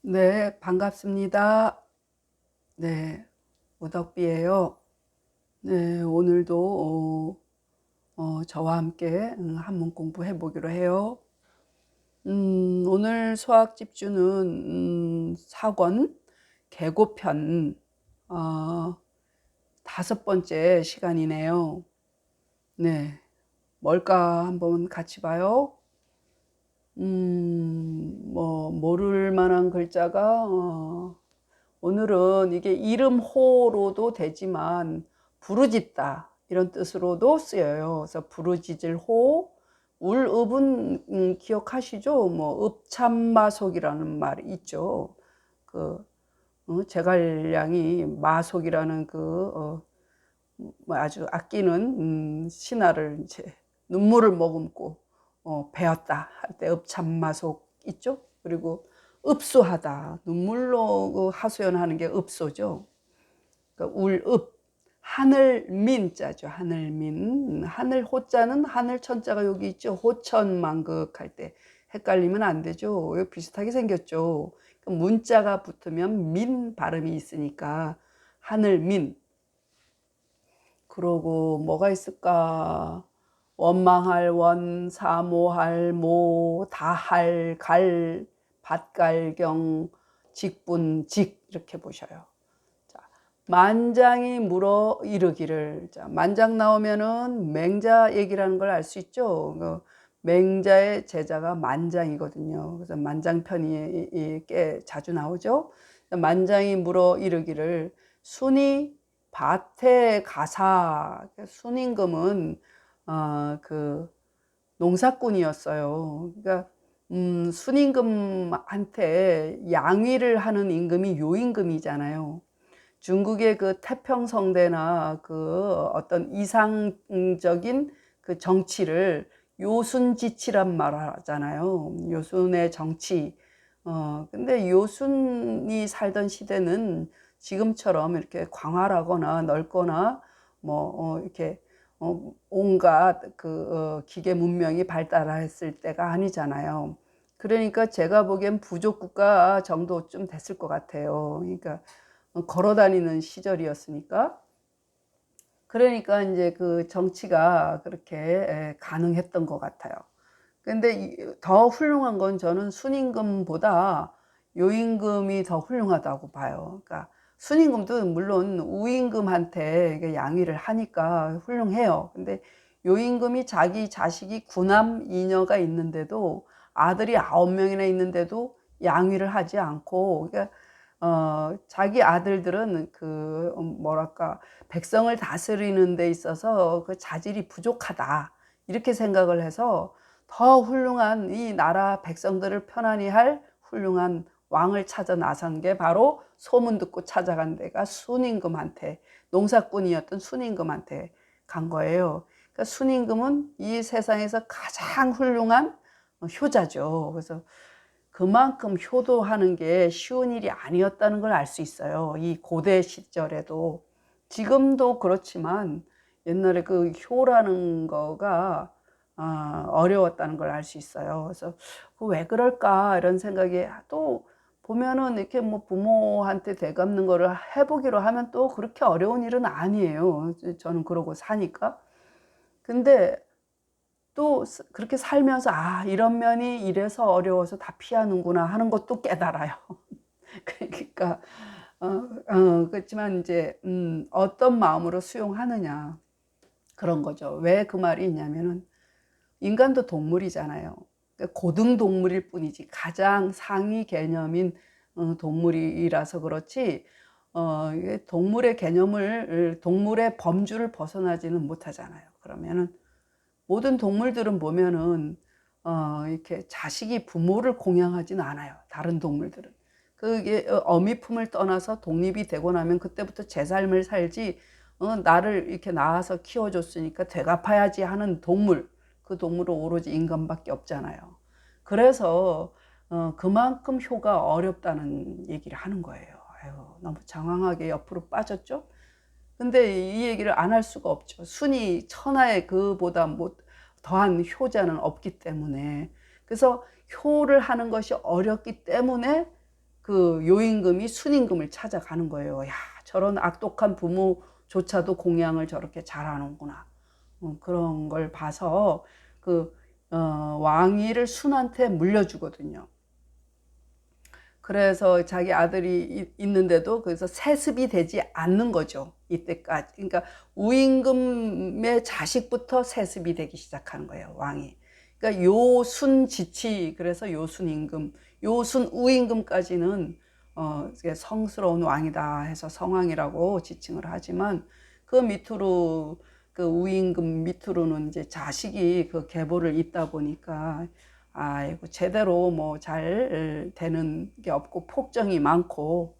네, 반갑습니다. 네, 오덕비예요. 네, 오늘도 저와 함께 한문 공부해 보기로 해요. 오늘 수학 집주는 사권 계고편 어, 5번째 시간이네요. 네, 뭘까 한번 같이 봐요. 모를 만한 글자가 오늘은 이게 이름호로도 되지만 부르짖다 이런 뜻으로도 쓰여요. 그래서 부르짖을 호, 울읍은 기억하시죠? 뭐 읍참마속이라는 말이 있죠. 그 제갈량이 마속이라는 뭐 아주 아끼는 신하를 이제 눈물을 머금고 베었다 할 때 읍참마속 있죠. 그리고 읍소하다, 눈물로 하소연하는 게 읍소죠. 그러니까 울읍, 하늘민자죠. 하늘민, 하늘 호자는 하늘 천자가 여기 있죠. 호천만극 할 때 헷갈리면 안 되죠. 비슷하게 생겼죠. 문자가 붙으면 민 발음이 있으니까 하늘민. 그러고 뭐가 있을까? 원망할 원, 사모할 모, 다할 갈, 밭갈경, 직분, 직 이렇게 보셔요. 자, 만장이 물어 이르기를. 자, 만장 나오면은 맹자 얘기라는 걸 알 수 있죠. 맹자의 제자가 만장이거든요. 그래서 만장편이 꽤 자주 나오죠. 만장이 물어 이르기를 순이 밭에 가사. 순임금은 그 농사꾼이었어요. 그러니까 순임금한테 양위를 하는 임금이 요임금이잖아요. 중국의 그 태평성대나 그 어떤 이상적인 그 정치를 요순지치란 말 하잖아요. 요순의 정치. 근데 요순이 살던 시대는 지금처럼 이렇게 광활하거나 넓거나 이렇게 온갖 기계 문명이 발달했을 때가 아니잖아요. 그러니까 제가 보기엔 부족 국가 정도쯤 됐을 것 같아요. 그러니까 걸어 다니는 시절이었으니까. 그러니까 이제 그 정치가 그렇게 가능했던 것 같아요. 근데 더 훌륭한 건 저는 순임금보다 요임금이 더 훌륭하다고 봐요. 그러니까 순임금도 물론 우임금한테 양위를 하니까 훌륭해요. 근데 요임금이 자기 자식이 구남 이녀가 있는데도 아들이 9명이나 있는데도 양위를 하지 않고, 그러니까 자기 아들들은 뭐랄까, 백성을 다스리는 데 있어서 그 자질이 부족하다 이렇게 생각을 해서 더 훌륭한 이 나라 백성들을 편안히 할 훌륭한 왕을 찾아 나선 게 바로 소문 듣고 찾아간 데가 순임금한테, 농사꾼이었던 순임금한테 간 거예요. 그러니까 순임금은 이 세상에서 가장 훌륭한 효자죠. 그래서 그만큼 효도하는 게 쉬운 일이 아니었다는 걸 알 수 있어요. 이 고대 시절에도. 지금도 그렇지만 옛날에 그 효라는 거가 어려웠다는 걸 알 수 있어요. 그래서 왜 그럴까 이런 생각이 또 보면은 이렇게 뭐 부모한테 되갚는 거를 해보기로 하면 또 그렇게 어려운 일은 아니에요. 저는 그러고 사니까. 근데 또 그렇게 살면서 이런 면이 이래서 어려워서 다 피하는구나 하는 것도 깨달아요. 그러니까 그렇지만 이제 어떤 마음으로 수용하느냐 그런 거죠. 왜 그 말이 있냐면은 인간도 동물이잖아요. 그러니까 고등 동물일 뿐이지 가장 상위 개념인 동물이라서 그렇지 이게 동물의 개념을 동물의 범주를 벗어나지는 못하잖아요. 그러면은 모든 동물들은 보면은 이렇게 자식이 부모를 공양하지는 않아요. 다른 동물들은. 그게 어미 품을 떠나서 독립이 되고 나면 그때부터 제 삶을 살지, 나를 이렇게 낳아서 키워줬으니까 되갚아야지 하는 동물, 그 동물은 오로지 인간밖에 없잖아요. 그래서 그만큼 효가 어렵다는 얘기를 하는 거예요. 아유, 너무 장황하게 옆으로 빠졌죠? 근데 이 얘기를 안 할 수가 없죠. 순이 천하의 그보다 더한 효자는 없기 때문에. 그래서 효를 하는 것이 어렵기 때문에 그 요임금이 순임금을 찾아가는 거예요. 야, 저런 악독한 부모조차도 공양을 저렇게 잘하는구나. 그런 걸 봐서 그 왕위를 순한테 물려주거든요. 그래서 자기 아들이 있는데도 그래서 세습이 되지 않는 거죠. 이때까지. 그러니까 우임금의 자식부터 세습이 되기 시작하는 거예요. 왕이. 그러니까 요순지치, 그래서 요순임금, 요순우임금까지는 성스러운 왕이다 해서 성왕이라고 지칭을 하지만 그 밑으로 그 우임금 밑으로는 이제 자식이 그 계보를 잇다 보니까 아이고 제대로 뭐 잘 되는 게 없고 폭정이 많고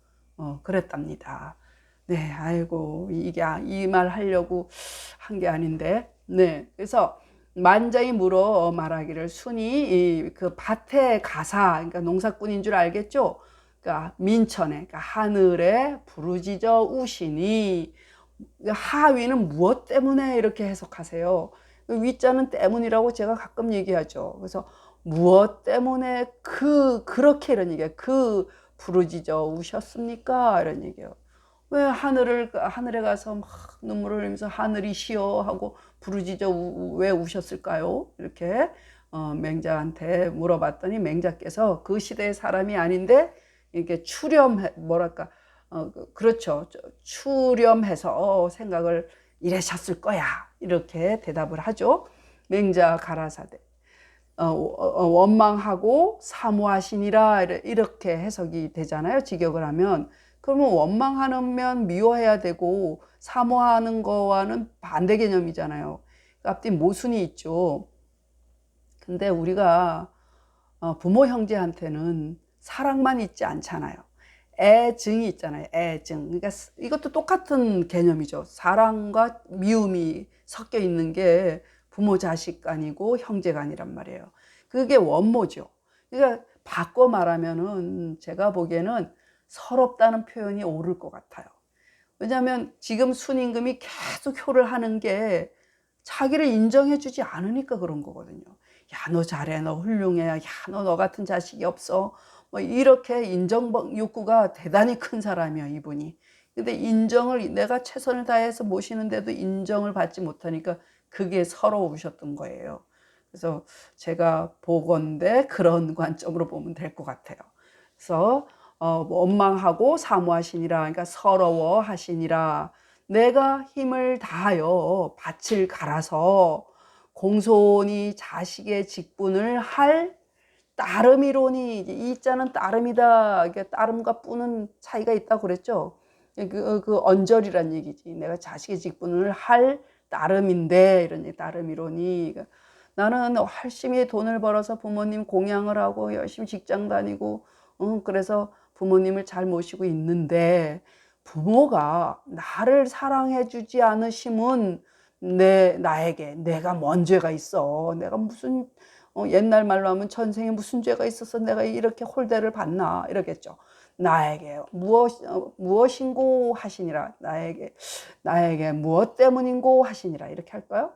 그랬답니다. 네, 아이고 이게 이 말 하려고 한 게 아닌데, 네, 그래서 만자이 물어 말하기를 순이 그 밭에 가사, 그러니까 농사꾼인 줄 알겠죠? 그러니까 민천에, 그러니까 하늘에 부르짖어 우시니, 하위는 무엇 때문에 이렇게 해석하세요. 위자는 때문이라고 제가 가끔 얘기하죠. 그래서 무엇 때문에 그렇게 이런 얘기예요. 부르짖어 우셨습니까? 이런 얘기예요. 왜 하늘에 가서 막 눈물을 흘리면서 하늘이시여 하고 부르짖어 왜 우셨을까요? 이렇게 맹자한테 물어봤더니 맹자께서 그 시대의 사람이 아닌데 이렇게 뭐랄까 그렇죠. 추렴해서 생각을 이래셨을 거야. 이렇게 대답을 하죠. 맹자 가라사대. 원망하고 사모하시니라 이렇게 해석이 되잖아요. 직역을 하면. 그러면 원망하면 미워해야 되고 사모하는 거와는 반대 개념이잖아요. 앞뒤 모순이 있죠. 근데 우리가 부모 형제한테는 사랑만 있지 않잖아요. 애증이 있잖아요. 애증. 그러니까 이것도 똑같은 개념이죠. 사랑과 미움이 섞여 있는 게 부모 자식 간이고 형제 간이란 말이에요. 그게 원모죠. 그러니까 바꿔 말하면은 제가 보기에는 서럽다는 표현이 옳을 것 같아요. 왜냐하면 지금 순임금이 계속 효를 하는 게 자기를 인정해 주지 않으니까 그런 거거든요. 야, 너 잘해, 너 훌륭해, 야, 너 같은 자식이 없어. 뭐 이렇게 인정 욕구가 대단히 큰 사람이야, 이분이. 근데 내가 최선을 다해서 모시는데도 인정을 받지 못하니까 그게 서러우셨던 거예요. 그래서 제가 보건대 그런 관점으로 보면 될 것 같아요. 그래서 원망하고 사모하시니라, 그러니까 서러워하시니라. 내가 힘을 다하여 밭을 갈아서 공손히 자식의 직분을 할 따름이로니, 이 자는 따름이다. 이게 따름과 뿌는 차이가 있다고 그랬죠. 그 언저리란 얘기지. 내가 자식의 직분을 할 따름인데, 이런 얘기, 따름이로니. 그러니까 나는 열심히 돈을 벌어서 부모님 공양을 하고 열심히 직장 다니고, 그래서 부모님을 잘 모시고 있는데, 부모가 나를 사랑해 주지 않으심은 나에게 내가 뭔 죄가 있어. 내가 무슨 옛날 말로 하면 전생에 무슨 죄가 있어서 내가 이렇게 홀대를 받나 이러겠죠. 나에게 무엇인고 하시니라. 나에게 무엇 때문인고 하시니라. 이렇게 할까요?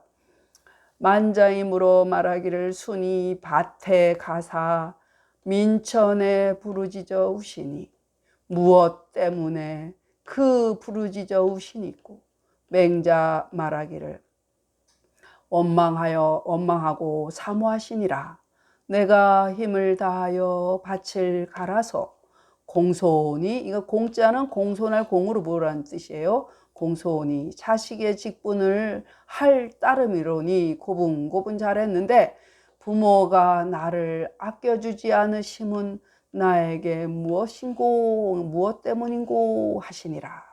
만자임으로 말하기를 순이 밭에 가사 민천에 부르짖어 우시니, 무엇 때문에 그 부르짖어 우시니고. 맹자 말하기를 원망하고 사모하시니라. 내가 힘을 다하여 밭을 갈아서 공손히, 이거 공자는 공손할 공으로 뭐라는 뜻이에요? 공손히 자식의 직분을 할 따름이로니 고분고분 잘했는데 부모가 나를 아껴주지 않으심은 나에게 무엇 때문인고 하시니라.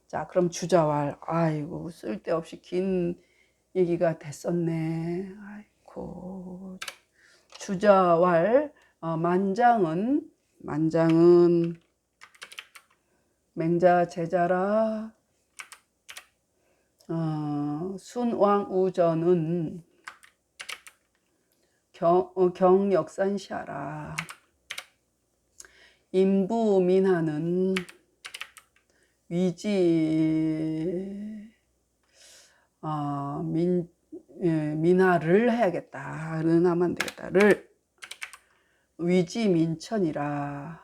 자, 그럼 주자왈. 아이고, 쓸데없이 긴 얘기가 됐었네. 아이고. 주자왈. 만장은 맹자 제자라. 순왕우전은 경역산시하라. 인부민하는 위지 민하를 해야겠다. 는 하면 되겠다. 위지민천이라.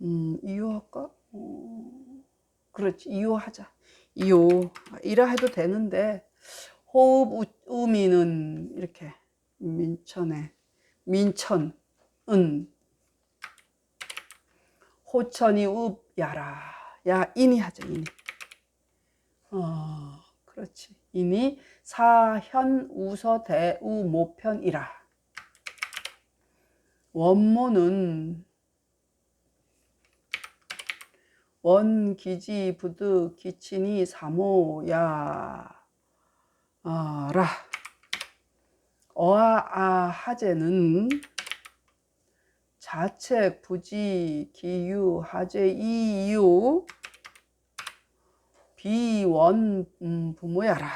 이요 할까? 그렇지, 이요 하자. 이요. 이라 해도 되는데, 호흡 우미는 이렇게, 민천에, 민천, 호천이 읍야라. 야, 인이 하죠, 인이. 그렇지. 인이 사현 우서 대우 모편이라. 원모는 원기지 부득 기친이 사모야 라. 어아 하제는 자책 부지 기유 하제 이유 비원 부모야라.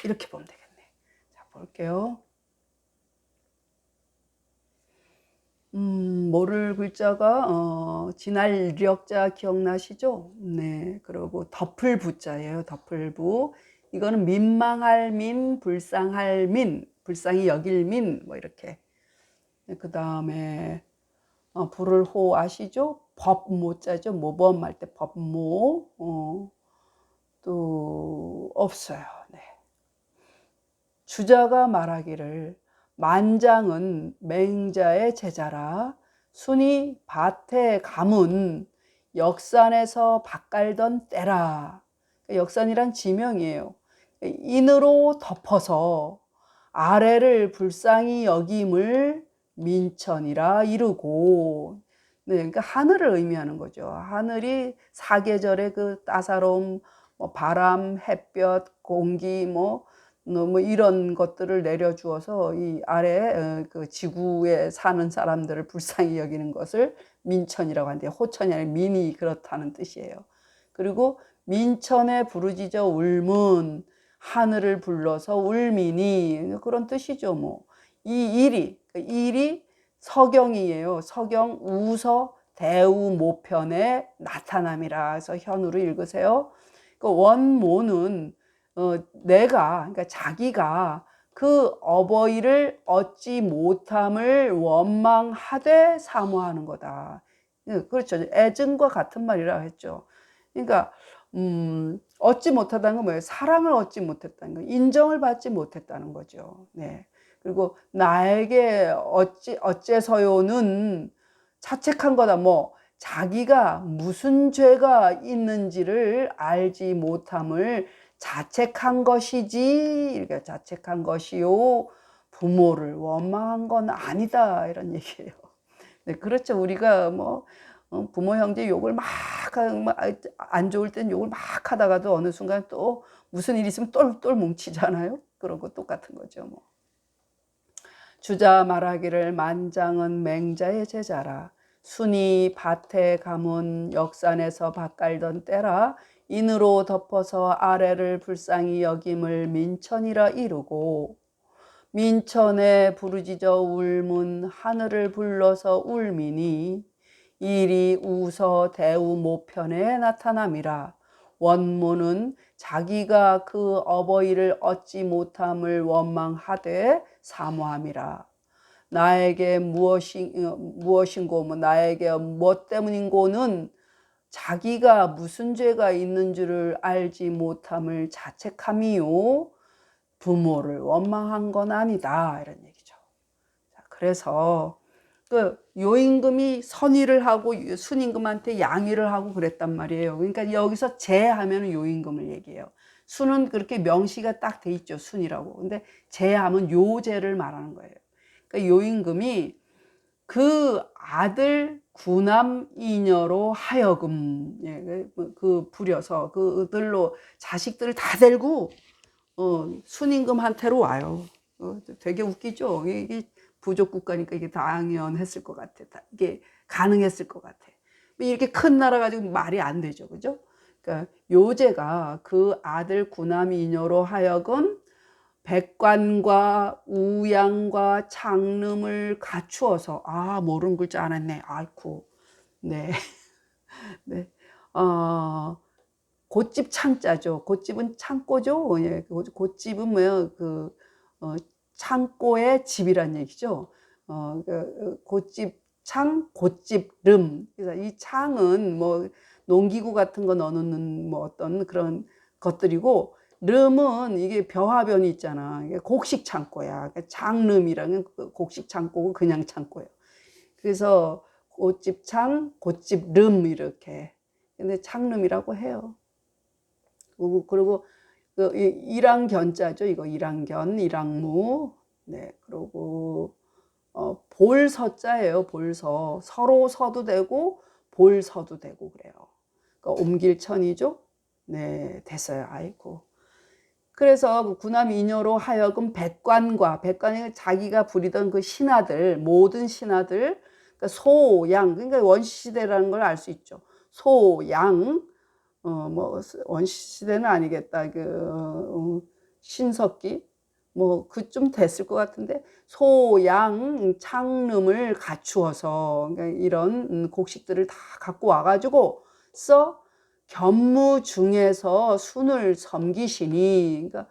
이렇게 보면 되겠네. 자, 볼게요. 모를 글자가 진할력자 기억나시죠? 네, 그리고 덮을부자예요. 덮을부. 이거는 민망할 민, 불쌍할 민, 불쌍히 여길 민, 뭐 이렇게. 그 다음에 불을 호 아시죠? 법모자죠. 모범할 때 법모. 또 없어요. 네. 주자가 말하기를 만장은 맹자의 제자라. 순이 밭에 가문 역산에서 밭갈던 때라. 역산이란 지명이에요. 인으로 덮어서 아래를 불쌍히 여김을 민천이라 이르고. 네, 그러니까 하늘을 의미하는 거죠. 하늘이 사계절의 그 따사로움, 뭐 바람, 햇볕, 공기, 뭐 이런 것들을 내려주어서 이 아래 그 지구에 사는 사람들을 불쌍히 여기는 것을 민천이라고 하는데, 호천이 아니라 민이 그렇다는 뜻이에요. 그리고 민천에 부르짖어 울문, 하늘을 불러서 울민이, 그런 뜻이죠. 뭐 이 일이 서경이에요. 서경 우서 대우 모편의 나타남이라. 그래서 현우로 읽으세요. 그 원모는 내가, 그러니까 자기가 그 어버이를 얻지 못함을 원망하되 사모하는 거다. 그렇죠. 애증과 같은 말이라 했죠. 그러니까 얻지 못하다는 건 뭐예요? 사랑을 얻지 못했다는 거, 인정을 받지 못했다는 거죠. 네. 그리고 나에게 어째서요는 자책한 거다. 뭐 자기가 무슨 죄가 있는지를 알지 못함을 자책한 것이지, 이렇게 자책한 것이요 부모를 원망한 건 아니다, 이런 얘기예요. 네, 그렇죠. 우리가 뭐 부모 형제 욕을 막 안 좋을 땐 욕을 막 하다가도 어느 순간 또 무슨 일 있으면 똘똘 뭉치잖아요. 그런 거 똑같은 거죠. 뭐 주자 말하기를 만장은 맹자의 제자라. 순이 밭에 가문 역산에서 밭갈던 때라. 인으로 덮어서 아래를 불쌍히 여김을 민천이라 이르고, 민천에 부르짖어 울문 하늘을 불러서 울미니 일이 우서 대우 모편에 나타남이라. 원모는 자기가 그 어버이를 얻지 못함을 원망하되 사모함이라. 나에게 무엇인고, 뭐 나에게 무엇 때문인고는 자기가 무슨 죄가 있는 줄을 알지 못함을 자책함이요 부모를 원망한 건 아니다, 이런 얘기죠. 자, 그래서 그 요임금이 선의를 하고 순임금한테 양의를 하고 그랬단 말이에요. 그러니까 여기서 제하면 요임금을 얘기해요. 순은 그렇게 명시가 딱 돼 있죠, 순이라고. 근데 제하면 요제를 말하는 거예요. 그러니까 요임금이 그 아들 구남 이녀로 하여금, 그 부려서 그들로 자식들을 다 데리고 순임금한테로 와요. 되게 웃기죠. 이게 부족 국가니까 이게 당연했을 것 같아. 이게 가능했을 것 같아. 이렇게 큰 나라 가지고 말이 안 되죠, 그죠? 그러니까 요제가 그 아들 구남 이녀로 하여금 백관과 우양과 창름을 갖추어서, 모르는 글자 안 했네. 아이쿠. 네. 네. 곶집 창자죠. 곶집은 창고죠. 예. 곶집은 뭐야? 창고의 집이란 얘기죠. 곶집 창, 곶집, 름. 그래서 이 창은 뭐 농기구 같은 거 넣는 뭐 어떤 그런 것들이고, 름은 이게 벼화변이 있잖아. 이게 곡식 창고야. 장름이라는 곡식 창고고 그냥 창고예요. 그래서 곶집창, 곶집름 이렇게. 근데 창름이라고 해요. 그리고 그 일왕견자죠. 이거 일왕견, 일왕무. 네, 그리고 볼서자예요. 볼서. 서로 서도 되고 볼서도 되고 그래요. 그러니까 옮길천이죠. 네, 됐어요. 아이고. 그래서 군함 이녀로 하여금 백관이 자기가 부리던 그 신하들, 모든 신하들, 그러니까 소, 양, 그러니까 원시시대라는 걸 알 수 있죠. 소, 양, 뭐 원시시대는 아니겠다. 신석기 뭐 그쯤 됐을 것 같은데, 소, 양, 창름을 갖추어서, 그러니까 이런 곡식들을 다 갖고 와가지고 견무 중에서 순을 섬기시니. 그러니까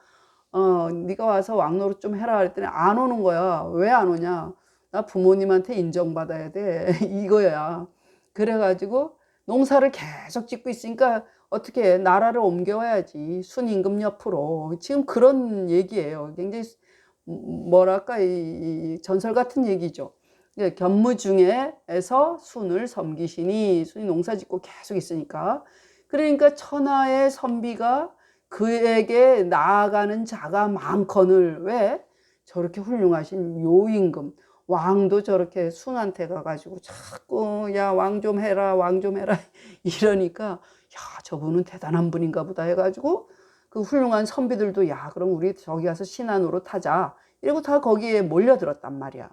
네가 와서 왕노릇 좀 해라 그랬더니 안 오는 거야. 왜 안 오냐? 나 부모님한테 인정받아야 돼. 이거야. 그래가지고 농사를 계속 짓고 있으니까 어떻게 나라를 옮겨와야지. 순임금 옆으로. 지금 그런 얘기예요. 굉장히 뭐랄까 이 전설 같은 얘기죠. 견무 중에서 순을 섬기시니. 순이 농사 짓고 계속 있으니까. 그러니까 천하의 선비가 그에게 나아가는 자가 많거늘. 왜? 저렇게 훌륭하신 요임금 왕도 저렇게 순한테 가가지고 자꾸 야, 왕 좀 해라, 왕 좀 해라 이러니까, 야, 저분은 대단한 분인가 보다 해가지고 그 훌륭한 선비들도, 야, 그럼 우리 저기 가서 신안으로 타자 이러고 다 거기에 몰려들었단 말이야.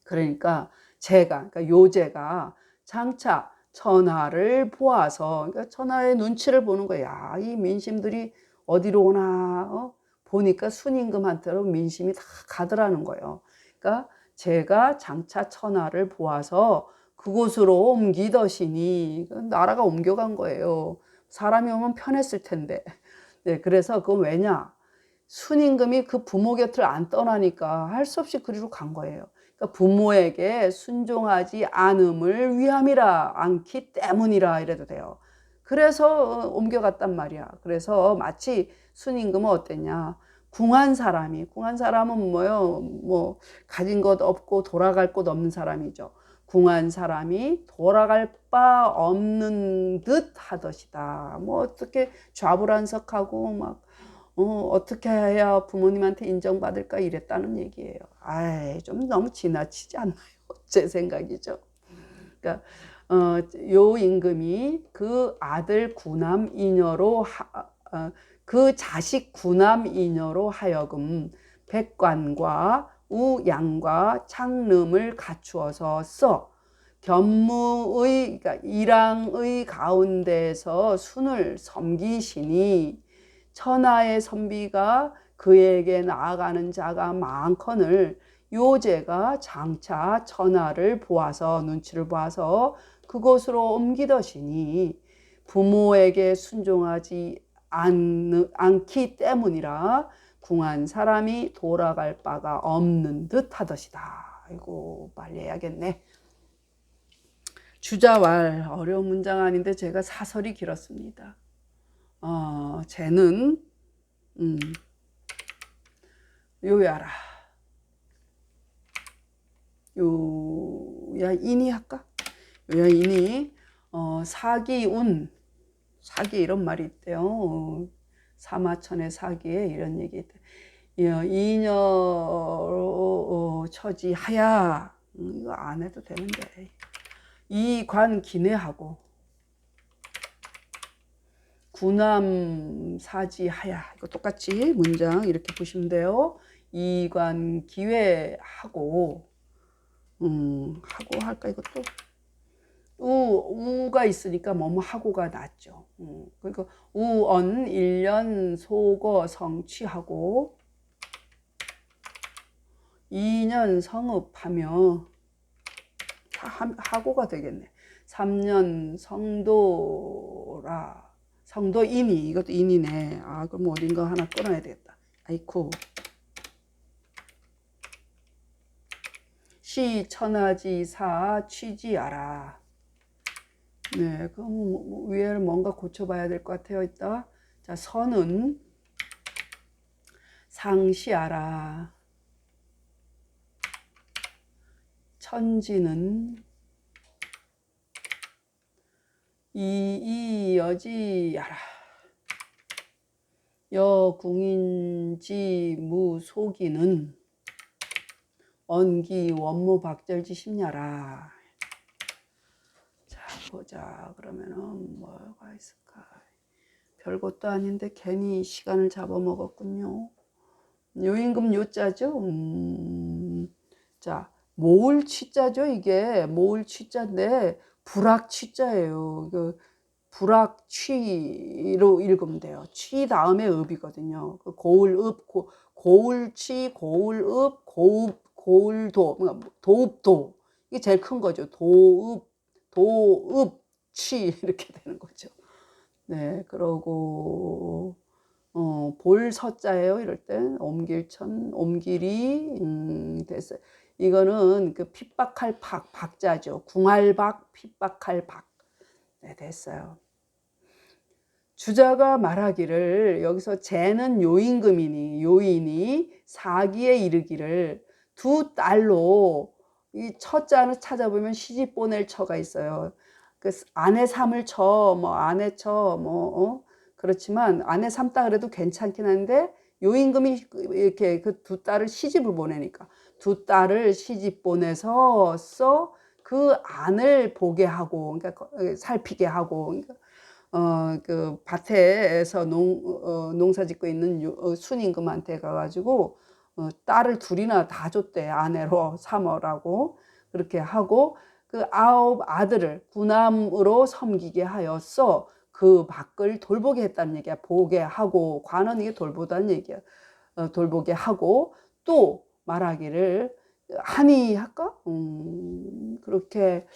그러니까 그러니까 요제가 장차 천하를 보아서, 그러니까 천하의 눈치를 보는 거야. 이 민심들이 어디로 오나, 보니까 순임금한테로 민심이 다 가더라는 거예요. 그러니까 제가 장차 천하를 보아서 그곳으로 옮기더시니. 나라가 옮겨간 거예요. 사람이 오면 편했을 텐데. 네, 그래서 그건 왜냐? 순임금이 그 부모 곁을 안 떠나니까 할 수 없이 그리로 간 거예요. 그러니까 부모에게 순종하지 않음을 위함이라, 않기 때문이라 이래도 돼요. 그래서 옮겨갔단 말이야. 그래서 마치 순임금은 어땠냐? 궁한 사람은 뭐요? 뭐 가진 것 없고 돌아갈 곳 없는 사람이죠. 궁한 사람이 돌아갈 바 없는 듯 하듯이다. 뭐 어떻게 좌불안석하고 막 어떻게 해야 부모님한테 인정받을까 이랬다는 얘기예요. 아이, 좀 너무 지나치지 않나요? 제 생각이죠. 그러니까 요 임금이 그 아들 구남 이녀로 그 자식 구남 이녀로 하여금 백관과 우양과 창름을 갖추어서 견무의, 그러니까 일왕의 가운데서 순을 섬기시니. 천하의 선비가 그에게 나아가는 자가 많거늘 요제가 장차 천하를 보아서, 눈치를 보아서 그곳으로 옮기더시니 부모에게 순종하지 않기 때문이라 궁한 사람이 돌아갈 바가 없는 듯 하더시다. 아이고, 빨리 해야겠네. 주자왈, 어려운 문장 아닌데 제가 사설이 길었습니다. 쟤는 요야라. 요야인이 할까? 요야인이 사기운, 사기 이런 말이 있대요. 사마천의 사기에 이런 얘기 있대요. 이녀 처지하야. 이거 안 해도 되는데. 이관 기내하고 구남 사지하야. 이거 똑같이 문장 이렇게 보시면 돼요. 이관 기회하고, 하고 할까 이것도. 우가 있으니까 뭐뭐 하고가 낫죠. 그러니까 우언 일년 소거 성취하고 2년 성읍하며, 하고가 되겠네. 3년 성도라. 성도인이, 이것도 인이네. 아, 그럼 어딘가 하나 끊어야 되겠다. 아이쿠. 시 천하지 사 취지하라. 네, 그럼 위에를 뭔가 고쳐봐야 될 것 같아요. 이따. 자, 선은 상시하라. 천지는 이이여지하라. 여궁인지 무속이는 언기 원무 박절지 심냐라. 자, 보자. 그러면은 뭐가 있을까? 별것도 아닌데 괜히 시간을 잡아먹었군요. 요임금 요자죠. 자, 모을 취자죠. 이게 모을 취자인데 불악 취자예요. 그 불악 취로 읽으면 돼요. 취 다음에 읍이거든요. 그 고을읍, 고을취, 고을읍, 고을도, 도읍도. 이게 제일 큰 거죠. 도읍취 이렇게 되는 거죠. 네, 그러고 볼서자예요. 이럴 땐 옴길천, 옴길이 됐어요. 이거는 그 핍박할 박자죠. 궁할박, 핍박할 박. 네, 됐어요. 주자가 말하기를 여기서 쟤는 요임금이니 요인이 사기에 이르기를 두 딸로 이 처자는 찾아보면 시집 보낼 처가 있어요. 그 아내 삼을 처, 뭐 아내 처, 뭐 그렇지만 아내 삼다 그래도 괜찮긴 한데 요임금이 이렇게 그 두 딸을 시집을 보내니까 두 딸을 시집 보내서 그 안을 보게 하고 그러니까 살피게 하고 그러니까 그 밭에서 농사 짓고 있는 순임금한테 가가지고 딸을 둘이나 다 줬대. 아내로 삼으라고 그렇게 하고 그 9 아들을 구남으로 섬기게 하였어. 그 밖을 돌보게 했다는 얘기야. 보게 하고 관은 이게 돌보다는 얘기야. 돌보게 하고 또 말하기를 한이 할까? 그렇게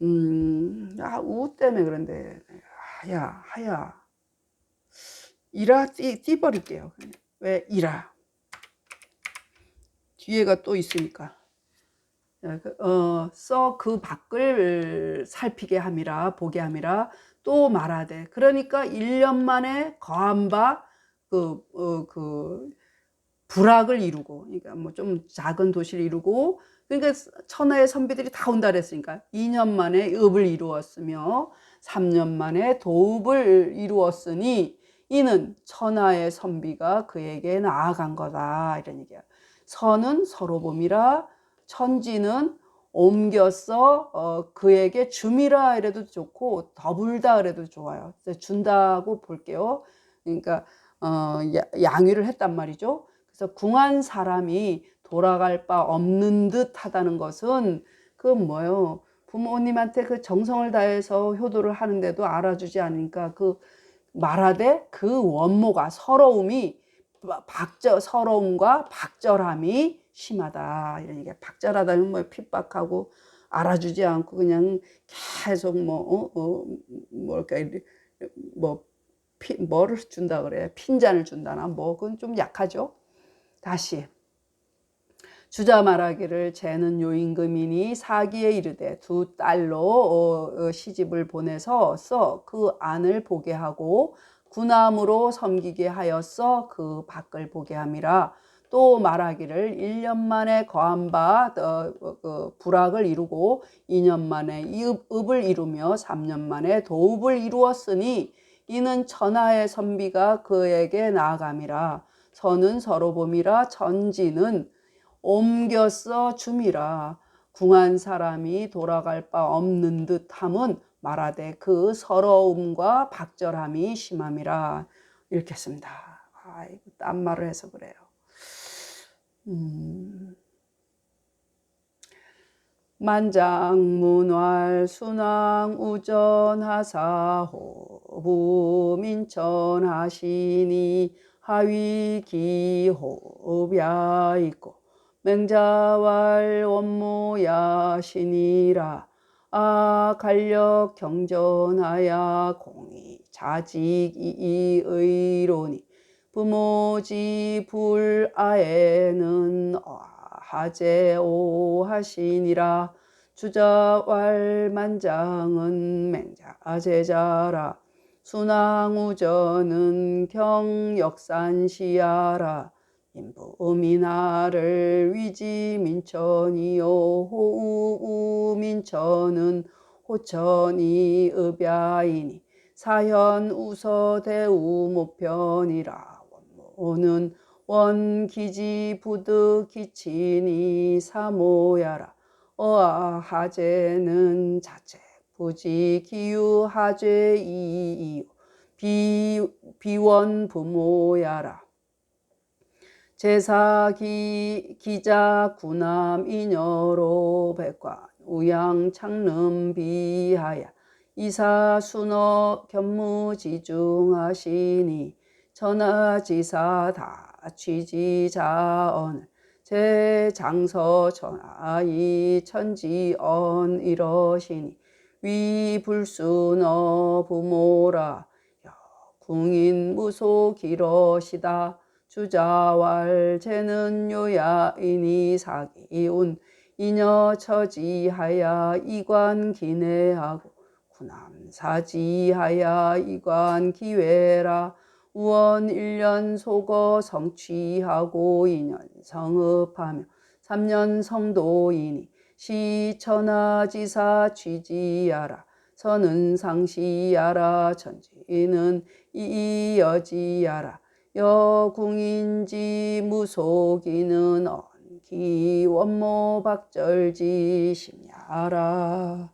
우 때문에 그런데 하야 이라 띄버릴게요. 왜 이라 뒤에가 또 있으니까 그 밖을 살피게 함이라 보게 함이라 또 말하되 그러니까 1년 만에 거한 바 그 부락을 이루고 그러니까 뭐 좀 작은 도시를 이루고 그러니까 천하의 선비들이 다 온다 그랬으니까 2년 만에 읍을 이루었으며 3년 만에 도읍을 이루었으니 이는 천하의 선비가 그에게 나아간 거다 이런 얘기야. 선은 서로 봄이라 천지는 옮겼어 그에게 줌이라 이래도 좋고 더불다 그래도 좋아요. 준다고 볼게요. 그러니까 양위를 했단 말이죠. 그래서 궁한 사람이 돌아갈 바 없는 듯 하다는 것은 그건 뭐예요? 부모님한테 그 정성을 다해서 효도를 하는데도 알아주지 않으니까 그 말하되 그 원모가 서러움이 서러움과 박절함이 심하다 이런 얘기야. 박절하다는 뭐 핍박하고 알아주지 않고 그냥 계속 뭘까 뭐를 준다 그래. 핀잔을 준다나 뭐 그건 좀 약하죠. 다시 주자 말하기를 쟤는 요임금이니 사기에 이르되 두 딸로 시집을 보내서 그 안을 보게 하고 구남으로 섬기게 하였어 그 밖을 보게 함이라. 또 말하기를 1년 만에 거한 바 부락을 이루고 2년 만에 읍을 이루며 3년 만에 도읍을 이루었으니 이는 천하의 선비가 그에게 나아감이라. 선은 서로 봄이라 천지는 옮겼어 줌이라. 궁한 사람이 돌아갈 바 없는 듯함은 말하되 그 서러움과 박절함이 심함이라. 이렇게 했습니다. 아이고 딴 말을 해서 그래요. 만장문활 순왕 우전하사호 부민천하시니 하위기호흡야 있고 맹자왈 원모야시니라. 간력 경전하야 공이 자직이 의로니 부모지 불아에는 하제오 하시니라. 주자왈만장은 맹자제자라. 순항우전은 경역산시야라. 인부민하를 위지민천이요 호우민천은 호천이 읍야이니 사현우서대우모편이라. 원모는 원기지부득기친이 사모야라. 어하제는 자체 부지기유하제이이요 비원부모야라. 제사기자 구남이녀로 백관 우양창름비하야. 이사순어 견무지중하시니 천하지사 다취지자언을 제장서 전하이 천지언 이러시니 위불순어 부모라. 궁인무소기러시다. 주자왈 제는 요야이니 사기운 이녀처지하야 이관기내하고 구남사지하야 이관기외라. 우원 1년 속어 성취하고 2년 성읍하며 3년 성도이니 시천하지사 취지야라. 선은 상시야라. 천지는 이여지야라. 여궁인지 무속이는 언기 원모 박절지 심야라.